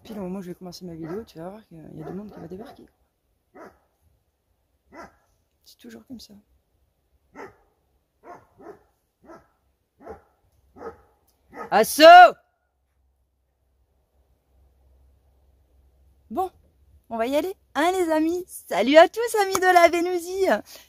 Puis au moment où je vais commencer ma vidéo, tu vas voir qu'il y a du monde qui va débarquer. C'est toujours comme ça. Assaut! Bon, on va y aller, hein les amis? Salut à tous amis de la Vénusie.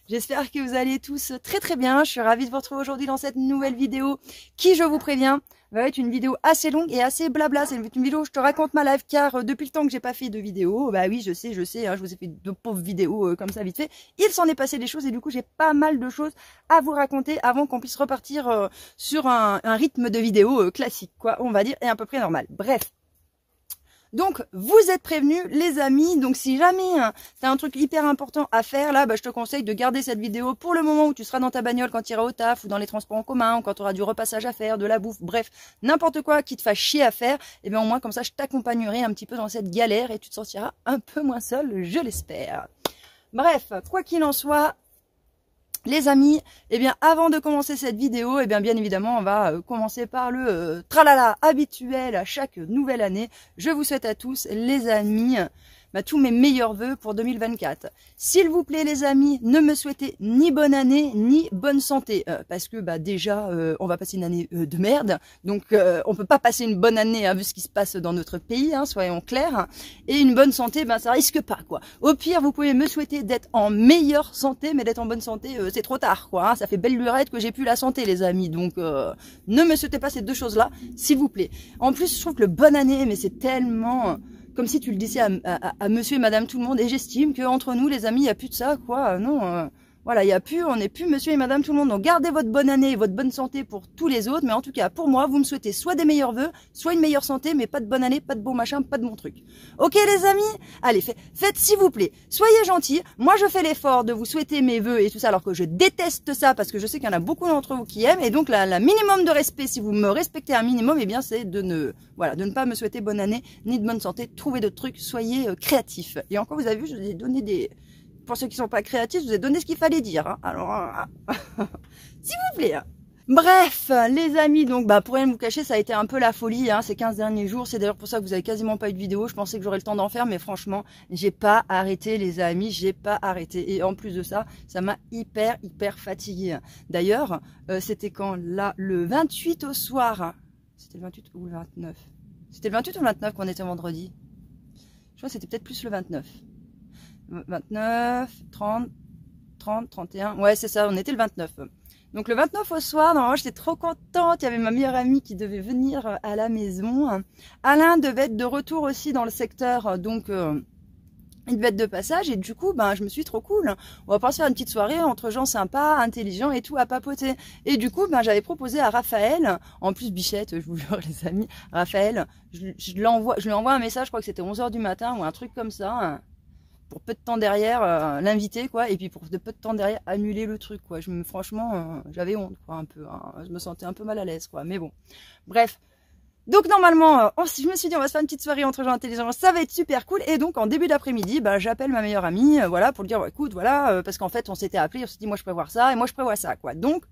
J'espère que vous allez tous très très bien. Je suis ravie de vous retrouver aujourd'hui dans cette nouvelle vidéo qui, je vous préviens, va être une vidéo assez longue et assez blabla. C'est une vidéo où je te raconte ma life car depuis le temps que j'ai pas fait de vidéo, bah oui je sais, hein, je vous ai fait de pauvres vidéos comme ça vite fait. Il s'en est passé des choses et du coup j'ai pas mal de choses à vous raconter avant qu'on puisse repartir sur un rythme de vidéo classique quoi, on va dire, et à peu près normal. Bref. Donc, vous êtes prévenus, les amis. Donc, si jamais tu as un truc hyper important à faire, là, bah, je te conseille de garder cette vidéo pour le moment où tu seras dans ta bagnole quand tu iras au taf ou dans les transports en commun ou quand tu auras du repassage à faire, de la bouffe, bref, n'importe quoi qui te fasse chier à faire. Et bien, au moins, comme ça, je t'accompagnerai un petit peu dans cette galère et tu te sentiras un peu moins seul, je l'espère. Bref, quoi qu'il en soit, les amis, eh bien avant de commencer cette vidéo, eh bien évidemment on va commencer par le tralala habituel à chaque nouvelle année. Je vous souhaite à tous les amis tous mes meilleurs vœux pour 2024. S'il vous plaît les amis, ne me souhaitez ni bonne année ni bonne santé parce que déjà on va passer une année de merde, donc on peut pas passer une bonne année vu ce qui se passe dans notre pays, hein, soyons clairs, et une bonne santé, ça risque pas quoi. Au pire vous pouvez me souhaiter d'être en meilleure santé, mais d'être en bonne santé c'est trop tard quoi, hein. Ça fait belle lurette que j'ai plus la santé les amis, donc ne me souhaitez pas ces deux choses là s'il vous plaît. En plus je trouve que le bonne année, mais c'est tellement comme si tu le disais à monsieur et madame tout le monde, et j'estime que entre nous les amis il n'y a plus de ça quoi, non voilà, il y a plus, on n'est plus monsieur et madame tout le monde. Donc gardez votre bonne année et votre bonne santé pour tous les autres, mais en tout cas pour moi vous me souhaitez soit des meilleurs vœux, soit une meilleure santé, mais pas de bonne année, pas de bon machin, pas de bon truc. Ok les amis, allez faites s'il vous plaît, soyez gentils. Moi je fais l'effort de vous souhaiter mes vœux et tout ça, alors que je déteste ça parce que je sais qu'il y en a beaucoup d'entre vous qui aiment, et donc la minimum de respect, si vous me respectez un minimum, et bien c'est de ne pas me souhaiter bonne année ni de bonne santé. Trouvez d'autres trucs, soyez créatifs. Et encore vous avez vu, je vous ai donné pour ceux qui sont pas créatifs, je vous ai donné ce qu'il fallait dire. Hein. Alors, s'il vous plaît. Bref, les amis, donc pour rien vous cacher, ça a été un peu la folie ces 15 derniers jours. C'est d'ailleurs pour ça que vous avez quasiment pas eu de vidéo. Je pensais que j'aurais le temps d'en faire, mais franchement, j'ai pas arrêté les amis, j'ai pas arrêté. Et en plus de ça, ça m'a hyper fatiguée. D'ailleurs, c'était quand là, le 28 au soir. C'était le 28 ou le 29? C'était le 28 ou le 29 qu'on était vendredi? Je crois que c'était peut-être plus le 29. 29, 30, 31, ouais c'est ça, on était le 29. Donc le 29 au soir, normalement j'étais trop contente, il y avait ma meilleure amie qui devait venir à la maison. Alain devait être de retour aussi dans le secteur, donc il devait être de passage, et du coup je me suis dit trop cool, on va pouvoir se faire une petite soirée entre gens sympas, intelligents et tout à papoter. Et du coup j'avais proposé à Raphaël, en plus Bichette, je vous jure les amis, Raphaël, je lui envoie un message, je crois que c'était 11 h du matin ou un truc comme ça, pour peu de temps derrière l'inviter quoi, et puis pour de peu de temps derrière annuler le truc quoi. Franchement j'avais honte quoi, un peu hein. Je me sentais un peu mal à l'aise quoi, mais bon bref. Donc normalement je me suis dit on va se faire une petite soirée entre gens intelligents, ça va être super cool. Et donc en début d'après-midi j'appelle ma meilleure amie voilà, pour lui dire écoute voilà, parce qu'en fait on s'était appelé, on s'est dit moi je prévois ça et moi je prévois ça quoi. Donc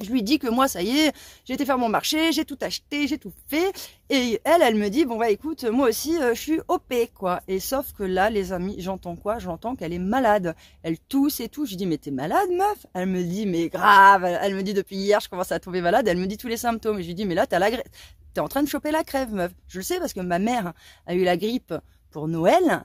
je lui dis que moi, ça y est, j'ai été faire mon marché, j'ai tout acheté, j'ai tout fait. Et elle me dit, bon écoute, moi aussi, je suis OP, quoi. Et sauf que là, les amis, j'entends quoi? J'entends qu'elle est malade. Elle tousse et tout. Je lui dis, mais t'es malade, meuf? Elle me dit, mais grave. Elle me dit, depuis hier, je commence à tomber malade. Elle me dit tous les symptômes. Et je lui dis, mais là, t'es en train de choper la crève, meuf. Je le sais parce que ma mère a eu la grippe pour Noël.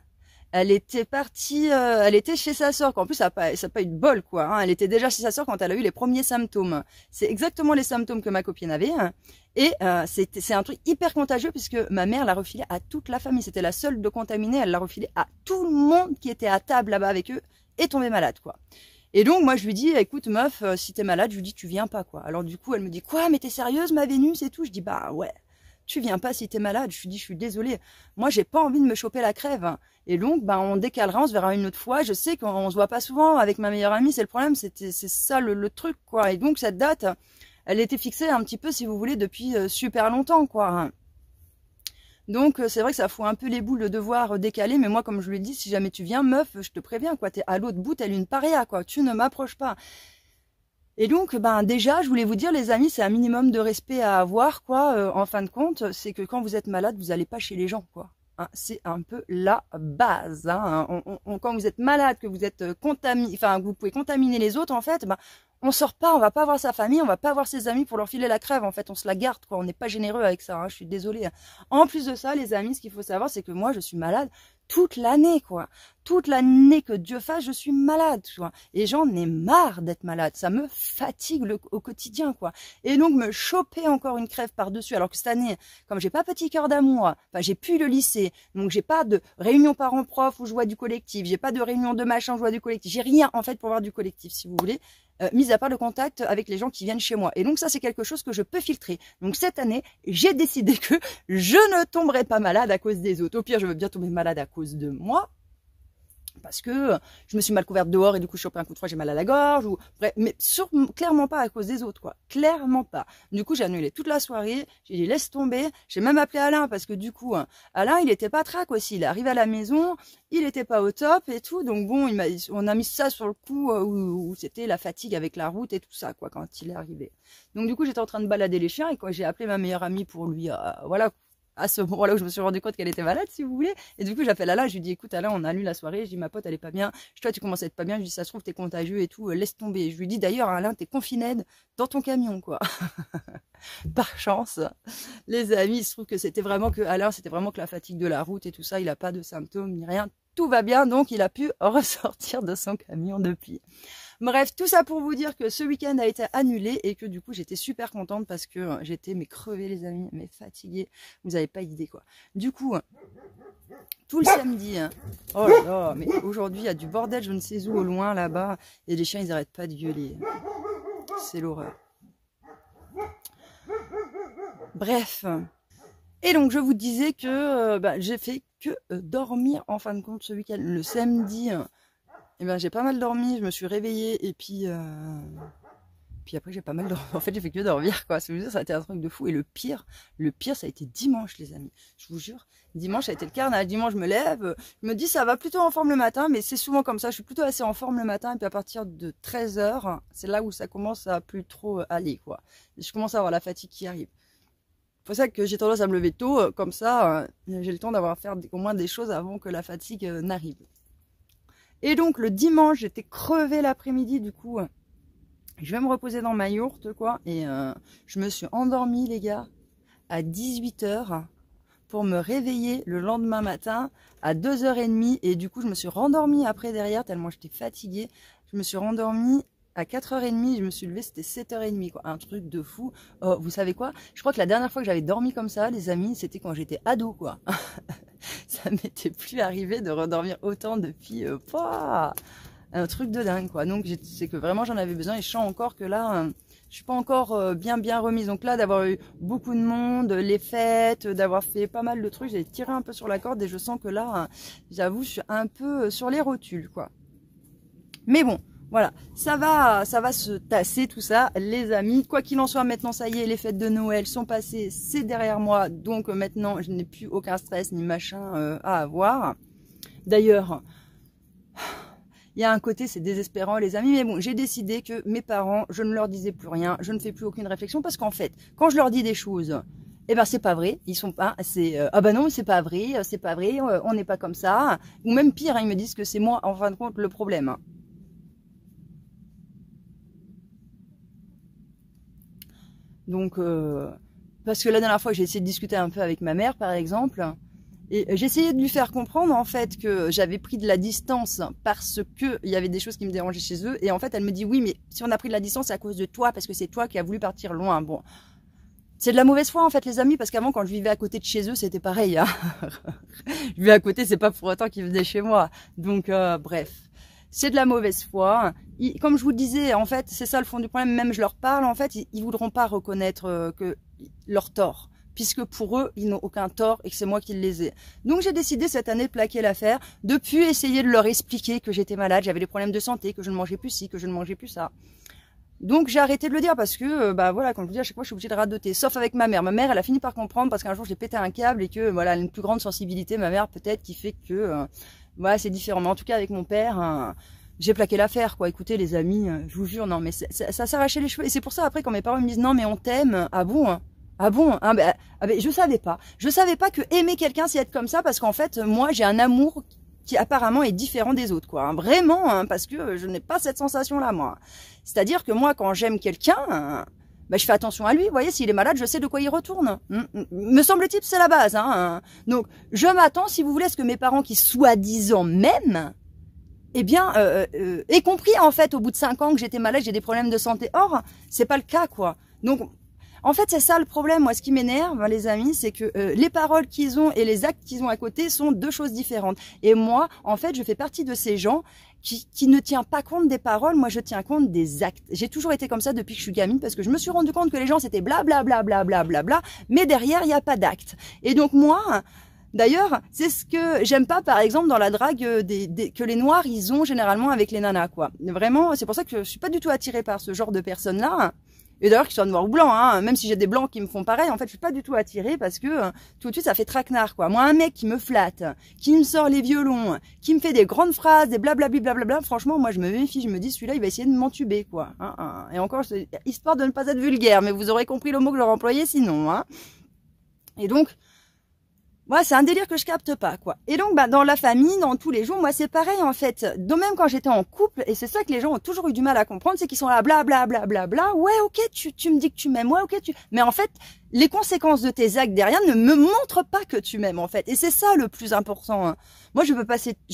Elle était partie, elle était chez sa sœur, qu'en plus ça n'a pas eu de bol quoi. Hein. Elle était déjà chez sa sœur quand elle a eu les premiers symptômes. C'est exactement les symptômes que ma copine avait. Hein. Et c'est un truc hyper contagieux puisque ma mère l'a refilé à toute la famille. C'était la seule de contaminée. Elle l'a refilé à tout le monde qui était à table là-bas avec eux et tombé malade quoi. Et donc moi je lui dis, écoute meuf, si t'es malade, je lui dis tu viens pas quoi. Alors du coup elle me dit quoi, mais t'es sérieuse ma Vénus et tout. Je dis bah ouais. Tu viens pas si t'es malade. Je lui dis, je suis désolée. Moi, j'ai pas envie de me choper la crève. Et donc, on décalera, on se verra une autre fois. Je sais qu'on se voit pas souvent avec ma meilleure amie. C'est le problème, c'est ça le truc, quoi. Et donc, cette date, elle était fixée un petit peu, si vous voulez, depuis super longtemps, quoi. Donc, c'est vrai que ça fout un peu les boules de devoir décaler. Mais moi, comme je lui ai dit, si jamais tu viens, meuf, je te préviens, quoi. T'es à l'autre bout, t'es une paria, quoi. Tu ne m'approches pas. Et donc, ben déjà, je voulais vous dire, les amis, c'est un minimum de respect à avoir, quoi. En fin de compte, c'est que quand vous êtes malade, vous n'allez pas chez les gens, quoi. Hein, c'est un peu la base. Hein. Quand vous êtes malade, que vous êtes contaminé, enfin, vous pouvez contaminer les autres, en fait, ben on sort pas, on va pas voir sa famille, on va pas voir ses amis pour leur filer la crève. En fait, on se la garde, quoi. On n'est pas généreux avec ça. Hein, je suis désolée. Hein. En plus de ça, les amis, ce qu'il faut savoir, c'est que moi, je suis malade toute l'année, quoi. Toute l'année que Dieu fasse, je suis malade, tu vois. Et j'en ai marre d'être malade. Ça me fatigue au quotidien, quoi. Et donc, me choper encore une crève par-dessus. Alors que cette année, comme j'ai pas petit cœur d'amour, enfin, j'ai plus le lycée. Donc, j'ai pas de réunion parents-prof où je vois du collectif. J'ai pas de réunion de machin où je vois du collectif. J'ai rien, en fait, pour voir du collectif, si vous voulez. Mis à part le contact avec les gens qui viennent chez moi. Et donc ça, c'est quelque chose que je peux filtrer. Donc cette année, j'ai décidé que je ne tomberai pas malade à cause des autres. Au pire, je veux bien tomber malade à cause de moi, parce que je me suis mal couverte dehors et du coup je chopé un coup de froid, j'ai mal à la gorge, ou bref, mais clairement pas à cause des autres, quoi. Clairement pas. Du coup, j'ai annulé toute la soirée, j'ai dit laisse tomber, j'ai même appelé Alain parce que du coup, Alain, il était pas trac aussi, il est arrivé à la maison, il était pas au top et tout, donc bon, on a mis ça sur le coup où c'était la fatigue avec la route et tout ça, quoi, quand il est arrivé. Donc du coup, j'étais en train de balader les chiens et quand j'ai appelé ma meilleure amie pour lui, voilà, à ce moment-là où je me suis rendu compte qu'elle était malade, si vous voulez. Et du coup, j'appelle Alain, je lui dis, écoute, Alain, on a lu la soirée, je dis, ma pote, elle est pas bien. Toi, tu commences à être pas bien, je lui dis, ça se trouve, t'es contagieux et tout, laisse tomber. Je lui dis, d'ailleurs, Alain, t'es confiné dans ton camion, quoi. Par chance, les amis, il se trouve que c'était vraiment que Alain, c'était vraiment que la fatigue de la route et tout ça, il a pas de symptômes ni rien. Tout va bien, donc il a pu ressortir de son camion depuis. Bref, tout ça pour vous dire que ce week-end a été annulé et que du coup j'étais super contente parce que j'étais mais crevée les amis, mais fatiguée, vous n'avez pas idée quoi. Du coup, tout le samedi, oh là là, mais aujourd'hui il y a du bordel, je ne sais où au loin là-bas et les chiens ils n'arrêtent pas de gueuler. C'est l'horreur. Bref. Et donc je vous disais que j'ai fait que dormir en fin de compte ce week-end. Le samedi, j'ai pas mal dormi, je me suis réveillée et puis après j'ai pas mal dormi. En fait j'ai fait que dormir quoi. Ça a été un truc de fou. Et le pire ça a été dimanche les amis. Je vous jure, dimanche ça a été le carnage. Dimanche je me lève, je me dis ça va plutôt en forme le matin, mais c'est souvent comme ça. Je suis plutôt assez en forme le matin et puis à partir de 13 h, c'est là où ça commence à plus trop aller quoi. Je commence à avoir la fatigue qui arrive. C'est pour ça que j'ai tendance à me lever tôt, comme ça j'ai le temps d'avoir à faire au moins des choses avant que la fatigue n'arrive. Et donc le dimanche j'étais crevée l'après-midi, du coup je vais me reposer dans ma yourte quoi, et je me suis endormie les gars à 18 h pour me réveiller le lendemain matin à 2 h 30 et du coup je me suis rendormie après derrière tellement j'étais fatiguée. Je me suis rendormie à 4 h 30, je me suis levée, c'était 7 h 30 quoi, un truc de fou. Oh, vous savez quoi? Je crois que la dernière fois que j'avais dormi comme ça, les amis, c'était quand j'étais ado quoi. Ça m'était plus arrivé de redormir autant depuis un truc de dingue quoi. Donc c'est que vraiment j'en avais besoin et je sens encore que là je suis pas encore bien remise. Donc là d'avoir eu beaucoup de monde, les fêtes, d'avoir fait pas mal de trucs, j'ai tiré un peu sur la corde et je sens que là j'avoue je suis un peu sur les rotules quoi. Mais bon, voilà, ça va se tasser tout ça, les amis. Quoi qu'il en soit, maintenant, ça y est, les fêtes de Noël sont passées, c'est derrière moi. Donc maintenant, je n'ai plus aucun stress ni machin à avoir. D'ailleurs, il y a un côté, c'est désespérant, les amis. Mais bon, j'ai décidé que mes parents, je ne leur disais plus rien. Je ne fais plus aucune réflexion parce qu'en fait, quand je leur dis des choses, eh ben c'est pas vrai, ils sont pas, c'est ah ben non c'est pas vrai, on n'est pas comme ça. Ou même pire, hein, ils me disent que c'est moi en fin de compte le problème. Donc, parce que la dernière fois, j'ai essayé de discuter un peu avec ma mère, par exemple, et j'ai essayé de lui faire comprendre, en fait, que j'avais pris de la distance parce que il y avait des choses qui me dérangeaient chez eux. Et en fait, elle me dit, oui, mais si on a pris de la distance, c'est à cause de toi, parce que c'est toi qui as voulu partir loin. Bon, c'est de la mauvaise foi, en fait, les amis, parce qu'avant, quand je vivais à côté de chez eux, c'était pareil. Hein. Je vivais à côté, c'est pas pour autant qu'ils venaient chez moi. Donc, bref. C'est de la mauvaise foi. Comme je vous le disais, en fait, c'est ça le fond du problème. Même je leur parle, en fait, ils voudront pas reconnaître que leur tort, puisque pour eux, ils n'ont aucun tort et que c'est moi qui les ai. Donc j'ai décidé cette année de plaquer l'affaire, de plus essayer de leur expliquer que j'étais malade, j'avais des problèmes de santé, que je ne mangeais plus ci, que je ne mangeais plus ça. Donc j'ai arrêté de le dire parce que, voilà, quand je vous dis à chaque fois, je suis obligée de radoter. Sauf avec ma mère. Ma mère, elle a fini par comprendre parce qu'un jour, j'ai pété un câble et que, voilà, elle a une plus grande sensibilité, ma mère, peut-être, qui fait que, voilà, c'est différent. Mais en tout cas, avec mon père, j'ai plaqué l'affaire, quoi. Écoutez, les amis, je vous jure, non, mais ça s'arrachait les cheveux. Et c'est pour ça, après, quand mes parents me disent, non, mais on t'aime, ah bon, hein? Ah bon, hein, je savais pas. Je savais pas que aimer quelqu'un, c'est être comme ça, parce qu'en fait, moi, j'ai un amour qui apparemment est différent des autres, quoi. Hein, vraiment, hein, parce que je n'ai pas cette sensation-là, moi. C'est-à-dire que moi, quand j'aime quelqu'un, je fais attention à lui. Vous voyez, s'il est malade, je sais de quoi il retourne. Me semble-t-il, c'est la base. Hein. Donc, je m'attends, si vous voulez, à ce que mes parents, qui soi-disant m'aiment, eh bien, aient compris, en fait, au bout de 5 ans que j'étais malade, j'ai des problèmes de santé. Or, c'est pas le cas, quoi. Donc, en fait, c'est ça le problème. Moi, ce qui m'énerve, les amis, c'est que les paroles qu'ils ont et les actes qu'ils ont à côté sont deux choses différentes. Et moi, en fait, je fais partie de ces gens qui ne tient pas compte des paroles. Moi, je tiens compte des actes. J'ai toujours été comme ça depuis que je suis gamine, parce que je me suis rendu compte que les gens, c'était blablabla, blablabla, mais derrière, il n'y a pas d'acte. Et donc, moi... D'ailleurs, c'est ce que j'aime pas, par exemple, dans la drague que les noirs, ils ont généralement avec les nanas, quoi. Vraiment, c'est pour ça que je suis pas du tout attirée par ce genre de personnes-là. Et d'ailleurs, qu'ils soient noirs ou blancs, hein, même si j'ai des blancs qui me font pareil, en fait, je suis pas du tout attirée parce que tout de suite, ça fait traquenard, quoi. Moi, un mec qui me flatte, qui me sort les violons, qui me fait des grandes phrases, des blablabli, blablabla, franchement, moi, je me méfie, je me dis, celui-là, il va essayer de m'entuber, quoi. Et encore, histoire de ne pas être vulgaire, mais vous aurez compris le mot que j'aurais employé sinon, hein. Et donc, moi, c'est un délire que je capte pas, quoi. Et donc, dans la famille, dans tous les jours, moi, c'est pareil, en fait. De même, quand j'étais en couple, et c'est ça que les gens ont toujours eu du mal à comprendre, c'est qu'ils sont là, blablabla, ouais, ok, tu me dis que tu m'aimes, ouais, ok, mais en fait, les conséquences de tes actes derrière ne me montrent pas que tu m'aimes, en fait. Et c'est ça le plus important, hein. Moi, je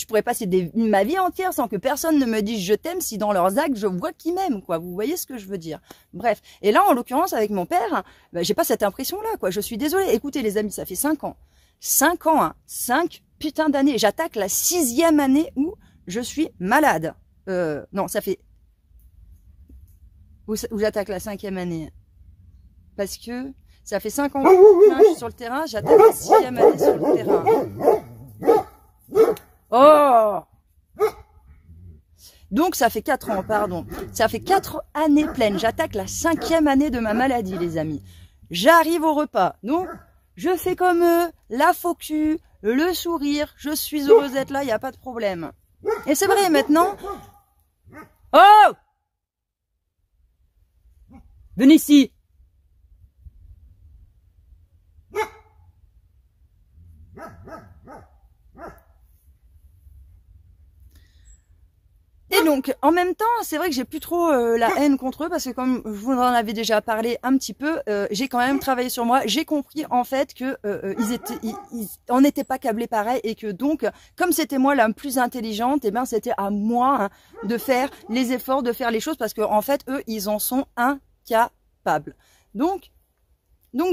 pourrais passer ma vie entière sans que personne ne me dise je t'aime si dans leurs actes, je vois qu'ils m'aiment, quoi. Vous voyez ce que je veux dire? Bref. Et là, en l'occurrence, avec mon père, j'ai pas cette impression-là, quoi. Je suis désolée. Écoutez, les amis, ça fait 5 ans. 5 ans, hein, 5 putains d'années. J'attaque la 6e année où je suis malade. Non, ça fait... Où j'attaque la 5e année. Parce que ça fait 5 ans que je suis sur le terrain, j'attaque la 6e année sur le terrain. Oh! Donc ça fait 4 ans, pardon. Ça fait 4 années pleines. J'attaque la 5e année de ma maladie, les amis. J'arrive au repas. Donc... je fais comme eux, la faux cul, le sourire, je suis heureuse d'être là, il n'y a pas de problème. Et c'est vrai, maintenant... Oh! Venez ici! Et donc, en même temps, c'est vrai que j'ai plus trop la haine contre eux, parce que comme je vous en avais déjà parlé un petit peu, j'ai quand même travaillé sur moi. J'ai compris en fait que on n'était pas câblés pareil, et que donc, comme c'était moi la plus intelligente, et ben c'était à moi, hein, de faire les efforts, de faire les choses, parce que en fait, eux, ils en sont incapables. Donc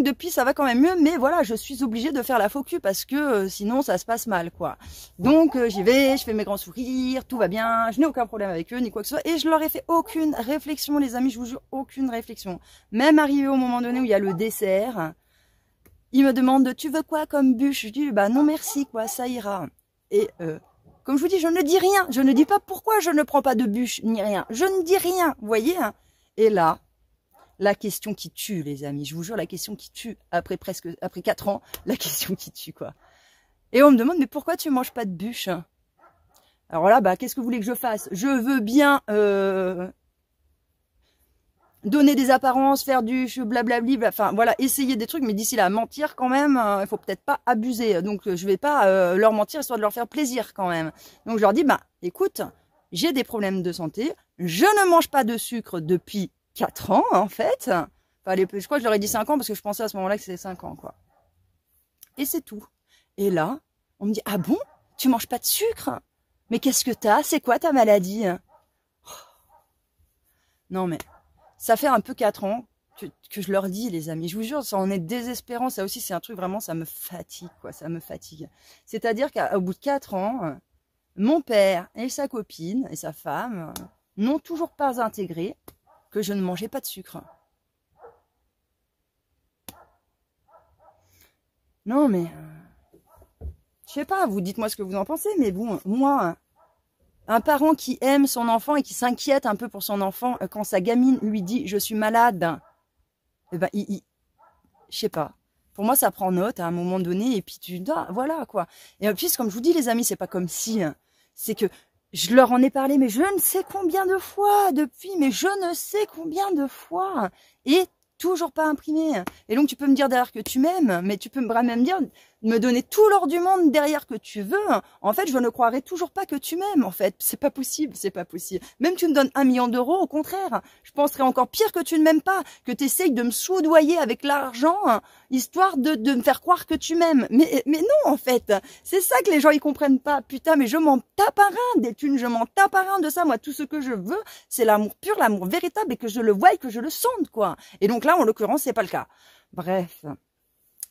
depuis, ça va quand même mieux, mais voilà, je suis obligée de faire la faux cul parce que sinon, ça se passe mal, quoi. Donc j'y vais, je fais mes grands sourires, tout va bien, je n'ai aucun problème avec eux, ni quoi que ce soit, et je leur ai fait aucune réflexion, les amis, je vous jure, aucune réflexion. Même arrivé au moment donné où il y a le dessert, ils me demandent, tu veux quoi comme bûche? Je dis, bah non merci, quoi, ça ira. Et comme je vous dis, je ne dis rien, je ne dis pas pourquoi je ne prends pas de bûche, ni rien, je ne dis rien, vous voyez, hein. Et là... la question qui tue, les amis. Je vous jure, la question qui tue. Après 4 ans, la question qui tue, quoi. Et on me demande, mais pourquoi tu manges pas de bûche? Alors là, qu'est-ce que vous voulez que je fasse? Je veux bien donner des apparences, faire du blablabli, enfin voilà, essayer des trucs, mais d'ici là, mentir quand même, il faut peut-être pas abuser. Donc je vais pas leur mentir, histoire de leur faire plaisir quand même. Donc je leur dis, écoute, j'ai des problèmes de santé, je ne mange pas de sucre depuis 4 ans, en fait. Enfin, je crois que je leur ai dit 5 ans, parce que je pensais à ce moment-là que c'était 5 ans, quoi. Et c'est tout. Et là, on me dit, ah bon? Tu manges pas de sucre? Mais qu'est-ce que t'as? C'est quoi ta maladie? Non, mais ça fait un peu 4 ans que je leur dis, les amis. Je vous jure, ça en est désespérant. Ça aussi, c'est un truc vraiment, ça me fatigue, quoi. Ça me fatigue. C'est-à-dire qu'au bout de 4 ans, mon père et sa copine et sa femme n'ont toujours pas intégré que je ne mangeais pas de sucre. Non, mais... je sais pas, vous dites-moi ce que vous en pensez, mais bon, moi, un parent qui aime son enfant et qui s'inquiète un peu pour son enfant, quand sa gamine lui dit « je suis malade », eh ben, je sais pas. Pour moi, ça prend note à un moment donné, et puis voilà, quoi. Et puis, comme je vous dis, les amis, c'est pas comme si... c'est que Je leur en ai parlé, mais je ne sais combien de fois depuis, mais je ne sais combien de fois. Et toujours pas imprimé. Et donc tu peux me dire derrière que tu m'aimes, mais tu peux même dire, me donner tout l'or du monde derrière que tu veux. En fait, je ne croirais toujours pas que tu m'aimes, en fait. C'est pas possible, c'est pas possible. Même tu me donnes 1 million d'euros, au contraire. Je penserais encore pire que tu ne m'aimes pas, que tu essayes de me soudoyer avec l'argent, histoire de me faire croire que tu m'aimes. Mais non, en fait. C'est ça que les gens, ils comprennent pas. Putain, mais je m'en tape un rein des thunes, je m'en tape un rein de ça. Moi, tout ce que je veux, c'est l'amour pur, l'amour véritable, et que je le voie et que je le sente, quoi. Et donc là, en l'occurrence, c'est pas le cas. Bref.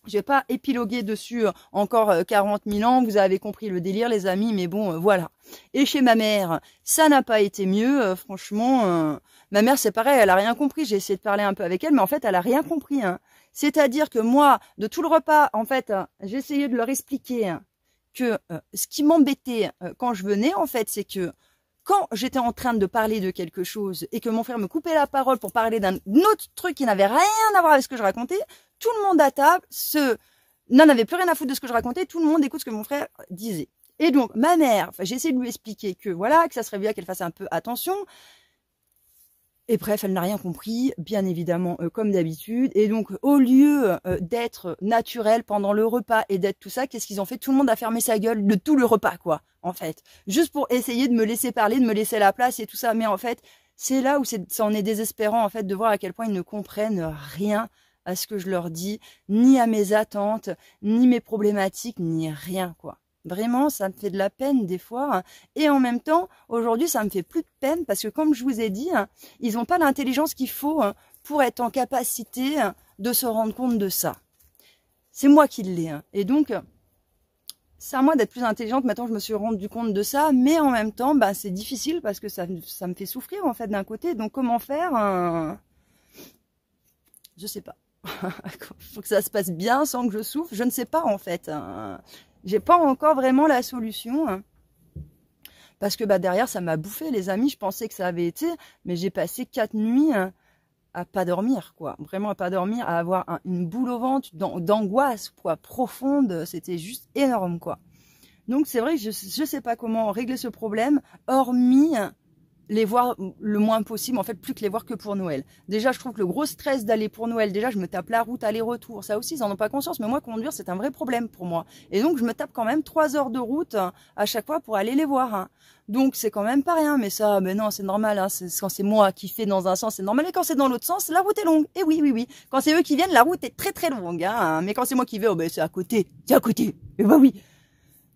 Je vais pas épiloguer dessus encore 40 000 ans, vous avez compris le délire les amis, mais bon, voilà. Et chez ma mère, ça n'a pas été mieux, franchement. Ma mère, c'est pareil, elle a rien compris, j'ai essayé de parler un peu avec elle, mais en fait, elle a rien compris. Hein. C'est-à-dire que moi, de tout le repas, en fait, j'ai essayé de leur expliquer que ce qui m'embêtait quand je venais, en fait, c'est que quand j'étais en train de parler de quelque chose et que mon frère me coupait la parole pour parler d'un autre truc qui n'avait rien à voir avec ce que je racontais, tout le monde à table n'en avait plus rien à foutre de ce que je racontais, tout le monde écoute ce que mon frère disait. Et donc, ma mère, j'ai essayé de lui expliquer que voilà, que ça serait bien qu'elle fasse un peu attention. Et bref, elle n'a rien compris, bien évidemment, comme d'habitude. Et donc, au lieu d'être naturel pendant le repas et d'être tout ça, qu'est-ce qu'ils ont fait? Tout le monde a fermé sa gueule de tout le repas, quoi, en fait. Juste pour essayer de me laisser parler, de me laisser la place et tout ça. Mais en fait, c'est là où ça en est désespérant, en fait, de voir à quel point ils ne comprennent rien à ce que je leur dis, ni à mes attentes, ni mes problématiques, ni rien, quoi. Vraiment, ça me fait de la peine des fois. Hein. Et en même temps, aujourd'hui, ça me fait plus de peine parce que comme je vous ai dit, hein, ils n'ont pas l'intelligence qu'il faut hein, pour être en capacité hein, de se rendre compte de ça. C'est moi qui l'ai. Hein. Et donc, c'est à moi d'être plus intelligente. Maintenant, je me suis rendu compte de ça. Mais en même temps, bah, c'est difficile parce que ça me fait souffrir en fait d'un côté. Donc, comment faire je sais pas. Faut que ça se passe bien sans que je souffre. Je ne sais pas en fait. Hein. J'ai pas encore vraiment la solution. Hein. Parce que bah, derrière, ça m'a bouffé, les amis. Je pensais que ça avait été. Mais j'ai passé 4 nuits hein, à pas dormir, quoi. Vraiment à pas dormir, à avoir une boule au ventre, d'angoisse, quoi, profonde. C'était juste énorme, quoi. Donc c'est vrai que je sais pas comment régler ce problème, hormis les voir le moins possible, en fait, plus que les voir que pour Noël. Déjà, je trouve que le gros stress d'aller pour Noël, déjà, je me tape la route aller-retour. Ça aussi, ils en ont pas conscience, mais moi, conduire, c'est un vrai problème pour moi. Et donc, je me tape quand même 3 heures de route à chaque fois pour aller les voir. Hein. Donc, c'est quand même pas rien, mais ça, mais non, c'est normal. Hein. Quand c'est moi qui fais dans un sens, c'est normal. Et quand c'est dans l'autre sens, la route est longue. Et oui, oui, oui. Quand c'est eux qui viennent, la route est très, très longue. Hein. Mais quand c'est moi qui vais, oh, ben, c'est à côté. C'est à côté. Et bah oui.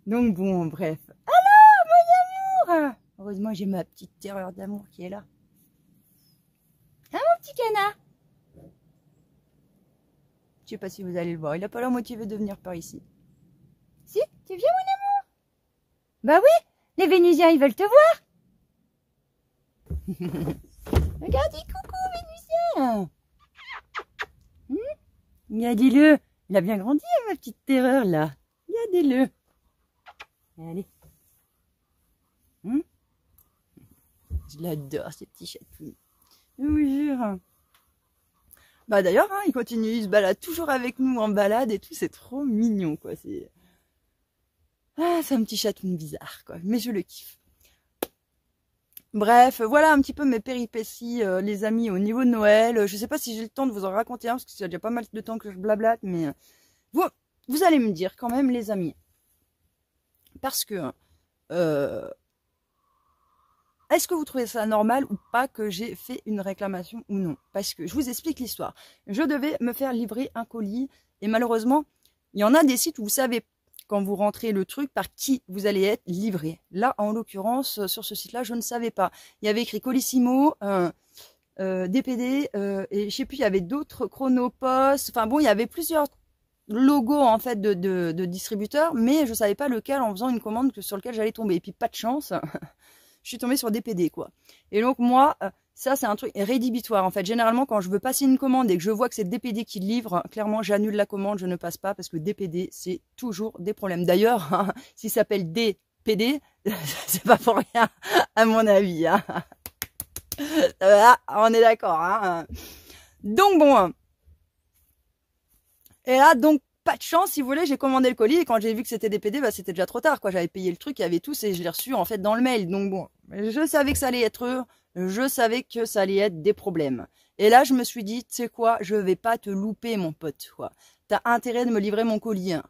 Donc, bon, bref. Alors, mon amour! Heureusement, j'ai ma petite terreur d'amour qui est là. Hein, mon petit canard? Je sais pas si vous allez le voir. Il n'a pas l'air motivé de venir par ici. Si? Tu viens, mon amour? Bah oui! Les Vénusiens, ils veulent te voir! Regardez, coucou, Vénusien! Regardez-le! Il a bien grandi, ma petite terreur, là. Regardez-le. Allez. Je l'adore, ces petits chatouilles. Je vous jure. Bah d'ailleurs, hein, il continue, il se balade toujours avec nous en balade et tout, c'est trop mignon, quoi. C'est un petit chatoun bizarre, quoi. Mais je le kiffe. Bref, voilà un petit peu mes péripéties, les amis, au niveau de Noël. Je sais pas si j'ai le temps de vous en raconter un, parce que c'est déjà pas mal de temps que je blablate, mais vous allez me dire quand même, les amis. Parce que... est-ce que vous trouvez ça normal ou pas que j'ai fait une réclamation ou non? Parce que je vous explique l'histoire. Je devais me faire livrer un colis et malheureusement, il y en a des sites où vous savez quand vous rentrez le truc par qui vous allez être livré. Là, en l'occurrence, sur ce site-là, je ne savais pas. Il y avait écrit Colissimo, DPD et je sais plus, il y avait d'autres Chronopost. Enfin bon, il y avait plusieurs logos en fait de distributeurs, mais je savais pas lequel en faisant une commande sur lequel j'allais tomber. Et puis pas de chance. Je suis tombée sur DPD, quoi. Et donc, moi, ça, c'est un truc rédhibitoire. En fait, généralement, quand je veux passer une commande et que je vois que c'est DPD qui livre, clairement, j'annule la commande, je ne passe pas parce que DPD, c'est toujours des problèmes. D'ailleurs, hein, s'il s'appelle DPD, c'est pas pour rien, à mon avis. Hein. On est d'accord. Hein. Donc, bon. Et là, donc, pas de chance, si vous voulez, j'ai commandé le colis et quand j'ai vu que c'était des PD, bah, c'était déjà trop tard, quoi. J'avais payé le truc, il y avait tous et je l'ai reçu, en fait, dans le mail. Donc bon, je savais que ça allait être je savais que ça allait être des problèmes. Et là, je me suis dit, tu sais quoi, je vais pas te louper, mon pote, quoi. T'as intérêt de me livrer mon colis, hein.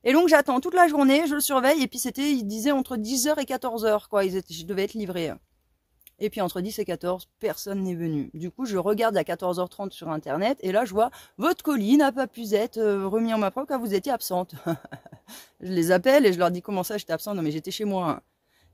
Et donc, j'attends toute la journée, je le surveille, et puis c'était, il disait entre 10h et 14h, quoi. Je devais être livré. Et puis entre 10 et 14, personne n'est venu. Du coup, je regarde à 14h30 sur Internet et là, je vois « Votre colis n'a pas pu être remis en ma propre car vous étiez absente. » Je les appelle et je leur dis « Comment ça, j'étais absente ?» Non, mais j'étais chez moi.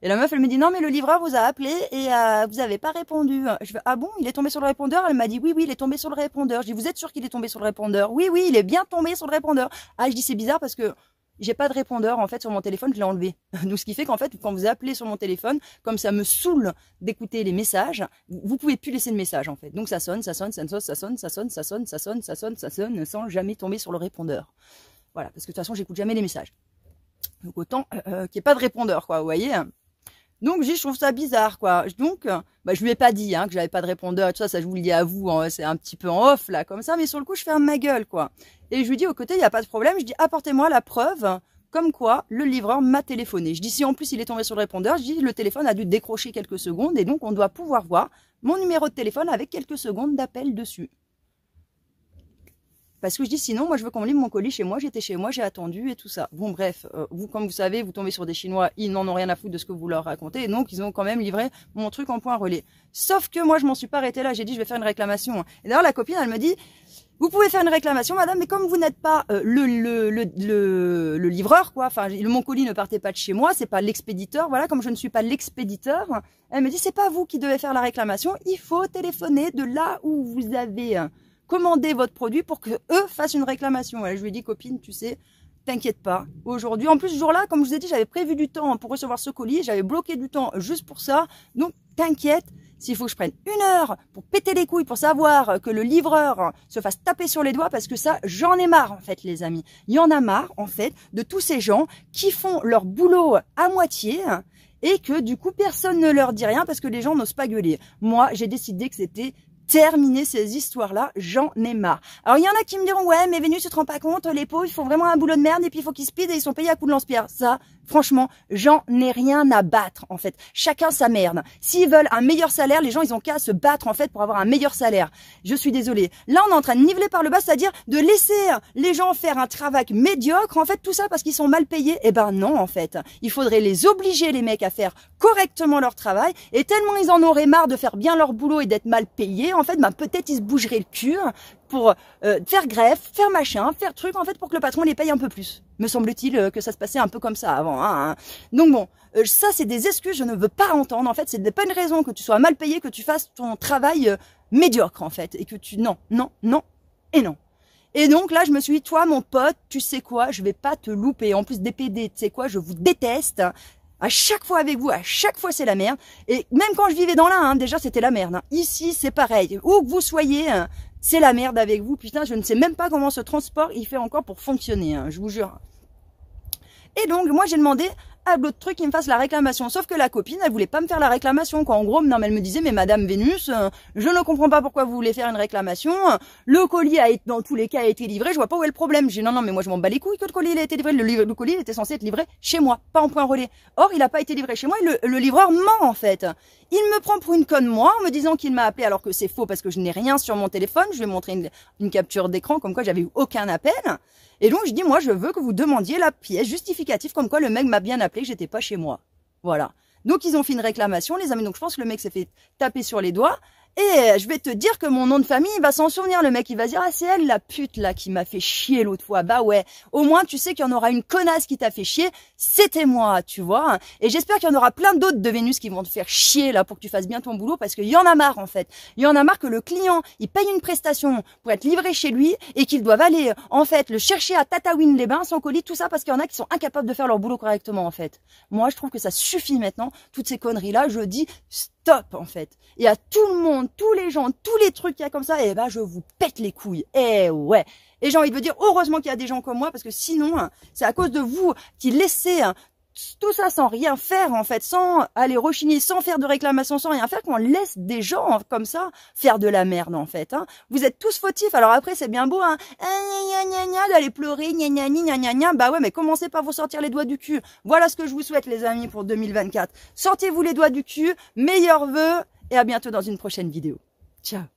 Et la meuf, elle me dit « Non, mais le livreur vous a appelé et vous n'avez pas répondu. » Je fais « Ah bon, il est tombé sur le répondeur ?» Elle m'a dit « Oui, oui, il est tombé sur le répondeur. » Je dis « Vous êtes sûr qu'il est tombé sur le répondeur ?»« Oui, oui, il est bien tombé sur le répondeur. » Ah, je dis « C'est bizarre parce que... » j'ai pas de répondeur en fait sur mon téléphone, je l'ai enlevé. Donc ce qui fait qu'en fait quand vous appelez sur mon téléphone, comme ça me saoule d'écouter les messages, vous pouvez plus laisser de message en fait. Donc ça sonne, ça sonne, ça sonne, ça sonne, ça sonne, ça sonne, ça sonne, ça sonne, ça sonne, sans jamais tomber sur le répondeur. Voilà, parce que de toute façon j'écoute jamais les messages. Donc autant qu'il n'y ait pas de répondeur, quoi, vous voyez. Donc je trouve ça bizarre, quoi. Donc bah, je lui ai pas dit que j'avais pas de répondeur et tout ça, ça je vous le dis à vous, hein, c'est un petit peu en off là, comme ça, mais sur le coup je ferme ma gueule, quoi. Et je lui dis au côté, il n'y a pas de problème, je dis apportez-moi la preuve comme quoi le livreur m'a téléphoné. Je dis si en plus il est tombé sur le répondeur, je dis le téléphone a dû décrocher quelques secondes et donc on doit pouvoir voir mon numéro de téléphone avec quelques secondes d'appel dessus. Parce que je dis sinon, moi je veux qu'on me livre mon colis chez moi, j'étais chez moi, j'ai attendu et tout ça. Bon bref, vous comme vous savez, vous tombez sur des Chinois, ils n'en ont rien à foutre de ce que vous leur racontez, et donc ils ont quand même livré mon truc en point relais. Sauf que moi je m'en suis pas arrêtée là, j'ai dit je vais faire une réclamation. Et d'ailleurs la copine elle me dit, vous pouvez faire une réclamation madame, mais comme vous n'êtes pas le livreur quoi, enfin mon colis ne partait pas de chez moi, c'est pas l'expéditeur, voilà, comme je ne suis pas l'expéditeur, elle me dit c'est pas vous qui devez faire la réclamation, il faut téléphoner de là où vous avez... commander votre produit pour que eux fassent une réclamation. Et je lui ai dit, copine, tu sais, t'inquiète pas. Aujourd'hui, en plus, ce jour-là, comme je vous ai dit, j'avais prévu du temps pour recevoir ce colis. J'avais bloqué du temps juste pour ça. Donc, t'inquiète. S'il faut que je prenne 1 heure pour péter les couilles, pour savoir que le livreur se fasse taper sur les doigts, parce que ça, j'en ai marre, en fait, les amis. Il y en a marre, en fait, de tous ces gens qui font leur boulot à moitié et que, du coup, personne ne leur dit rien parce que les gens n'osent pas gueuler. Moi, j'ai décidé que c'était terminer ces histoires-là, j'en ai marre. Alors, il y en a qui me diront, ouais, mais Vénus, tu te rends pas compte, les pauvres, ils font vraiment un boulot de merde et puis il faut qu'ils speed et ils sont payés à coups de lance-pierre. Ça, franchement, j'en ai rien à battre, en fait. Chacun sa merde. S'ils veulent un meilleur salaire, les gens, ils ont qu'à se battre, en fait, pour avoir un meilleur salaire. Je suis désolée. Là, on est en train de niveler par le bas, c'est-à-dire de laisser les gens faire un travail médiocre, en fait, tout ça parce qu'ils sont mal payés. Eh ben non, en fait. Il faudrait les obliger, les mecs, à faire correctement leur travail et tellement ils en auraient marre de faire bien leur boulot et d'être mal payés, en fait, ben peut-être ils se bougeraient le cul pour faire grève, faire machin, faire truc, en fait, pour que le patron les paye un peu plus. Me semble-t-il que ça se passait un peu comme ça avant. Hein. Donc bon, ça c'est des excuses, je ne veux pas entendre. En fait, c'est pas une raison que tu sois mal payé, que tu fasses ton travail médiocre, en fait, et que tu... Non, non, non et non. Et donc là, je me suis dit, toi, mon pote, tu sais quoi, je vais pas te louper. En plus des PD, tu sais quoi, je vous déteste. À chaque fois avec vous, à chaque fois c'est la merde. Et même quand je vivais dans l'Ain, déjà c'était la merde. Ici c'est pareil. Où que vous soyez, c'est la merde avec vous. Putain, je ne sais même pas comment ce transport il fait encore pour fonctionner, je vous jure. Et donc moi j'ai demandé à l'autre truc qui me fasse la réclamation. Sauf que la copine, elle voulait pas me faire la réclamation, quoi. En gros, non, mais elle me disait, mais Madame Vénus, je ne comprends pas pourquoi vous voulez faire une réclamation. Le colis a été, dans tous les cas, a été livré. Je vois pas où est le problème. J'ai dit, non, mais moi, je m'en bats les couilles que le colis a été livré. Le colis était censé être livré chez moi, pas en point relais. Or, il a pas été livré chez moi et le livreur ment, en fait. Il me prend pour une conne, moi, en me disant qu'il m'a appelé alors que c'est faux parce que je n'ai rien sur mon téléphone. Je lui ai montré une capture d'écran comme quoi j'avais eu aucun appel. Et donc, je dis, moi, je veux que vous demandiez la pièce justificative comme quoi le mec m'a bien appelé, que j'étais pas chez moi. Voilà. Donc, ils ont fait une réclamation, les amis. Donc, je pense que le mec s'est fait taper sur les doigts. Et je vais te dire que mon nom de famille, il va s'en souvenir. Le mec, il va dire, ah, c'est elle, la pute, là, qui m'a fait chier l'autre fois. Bah ouais. Au moins, tu sais qu'il y en aura une connasse qui t'a fait chier. C'était moi, tu vois. Et j'espère qu'il y en aura plein d'autres de Vénus qui vont te faire chier, là, pour que tu fasses bien ton boulot. Parce qu'il y en a marre, en fait. Il y en a marre que le client, il paye une prestation pour être livré chez lui et qu'ils doivent aller, en fait, le chercher à Tataouine-les-Bains, son colis, tout ça, parce qu'il y en a qui sont incapables de faire leur boulot correctement, en fait. Moi, je trouve que ça suffit maintenant. Toutes ces conneries-là, je dis, stop, en fait. Et à tout le monde, tous les gens, tous les trucs qu'il y a comme ça, eh ben, je vous pète les couilles. Eh ouais. Et j'ai envie de vous dire, heureusement qu'il y a des gens comme moi, parce que sinon, c'est à cause de vous qui laissez tout ça sans rien faire en fait, sans aller rechigner, sans faire de réclamation, sans rien faire, qu'on laisse des gens comme ça faire de la merde en fait. Hein. Vous êtes tous fautifs, alors après c'est bien beau hein, d'aller pleurer, bah ouais mais commencez par vous sortir les doigts du cul. Voilà ce que je vous souhaite les amis pour 2024. Sortez-vous les doigts du cul, meilleurs vœux et à bientôt dans une prochaine vidéo. Ciao.